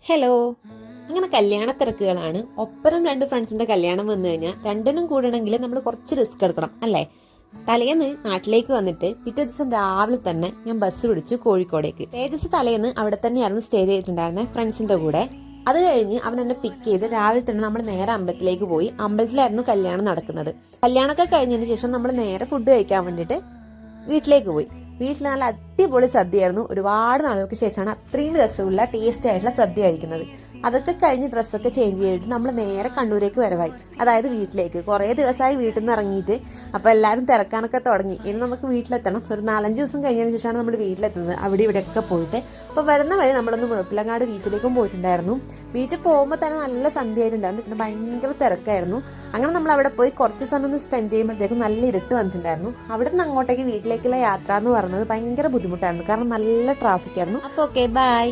Hello. അങ്ങനെ കല്യാണ തിരക്കുകളാണ്. ഒപ്പരം രണ്ട് ഫ്രണ്ട്സിന്റെ കല്യാണം വന്നു കഴിഞ്ഞാൽ രണ്ടിനും കൂടണമെങ്കിൽ നമ്മൾ കുറച്ച് റിസ്ക് എടുക്കണം അല്ലേ? തലേന്ന് നാട്ടിലേക്ക് വന്നിട്ട് പിറ്റേ ദിവസം രാവിലെ തന്നെ ഞാൻ ബസ് പിടിച്ചു കോഴിക്കോടേക്ക്. തേജസ് തലേന്ന് അവിടെ തന്നെയായിരുന്നു സ്റ്റേ ചെയ്തിട്ടുണ്ടായിരുന്നത് ഫ്രണ്ട്സിന്റെ കൂടെ. അത് കഴിഞ്ഞ് അവൻ എന്നെ പിക്ക് ചെയ്ത് രാവിലെ തന്നെ നമ്മൾ നേരെ അമ്പലത്തിലേക്ക് പോയി. അമ്പലത്തിലായിരുന്നു കല്യാണം നടക്കുന്നത്. കല്യാണമൊക്കെ കഴിഞ്ഞതിന് ശേഷം നമ്മൾ നേരെ ഫുഡ് കഴിക്കാൻ വേണ്ടിയിട്ട് വീട്ടിലേക്ക് പോയി. വീട്ടിൽ നല്ല അടിപൊളി സദ്യയായിരുന്നു. ഒരുപാട് നാളുകൾക്ക് ശേഷമാണ് അത്രയും രസമുള്ള ടേസ്റ്റി ആയിട്ടുള്ള സദ്യ കഴിക്കുന്നത്. അതൊക്കെ കഴിഞ്ഞ് ഡ്രസ്സൊക്കെ ചേഞ്ച് ചെയ്തിട്ട് നമ്മൾ നേരെ കണ്ണൂരേക്ക് വരവായി, അതായത് വീട്ടിലേക്ക്. കുറേ ദിവസമായി വീട്ടിൽ നിന്ന് ഇറങ്ങിയിട്ട്, അപ്പോൾ എല്ലാവരും തിരക്കാനൊക്കെ തുടങ്ങി. ഇനി നമുക്ക് വീട്ടിലെത്തണം. ഒരു 4-5 ദിവസം കഴിഞ്ഞതിന് ശേഷമാണ് നമ്മൾ വീട്ടിലെത്തുന്നത്. അവിടെ ഇവിടെയൊക്കെ പോയിട്ട് അപ്പോൾ വരുന്ന വഴി നമ്മളൊന്ന് മുഴപ്പിലങ്ങാട് ബീച്ചിലേക്കും പോയിട്ടുണ്ടായിരുന്നു. ബീച്ചിൽ പോകുമ്പോൾ തന്നെ നല്ല സന്ധ്യ ആയിട്ടുണ്ടായിരുന്നു. പിന്നെ ഭയങ്കര തിരക്കായിരുന്നു. അങ്ങനെ നമ്മൾ അവിടെ പോയി കുറച്ച് സമയം ഒന്ന് സ്പെൻഡ് ചെയ്യുമ്പോഴത്തേക്കും നല്ല ഇരുട്ട് വന്നിട്ടുണ്ടായിരുന്നു. അവിടെ നിന്ന് അങ്ങോട്ടേക്ക് വീട്ടിലേക്കുള്ള യാത്ര എന്ന് പറയുന്നത് ഭയങ്കര ബുദ്ധിമുട്ടായിരുന്നു, കാരണം നല്ല ട്രാഫിക് ആയിരുന്നു. അപ്പോൾ ഓക്കെ, ബൈ.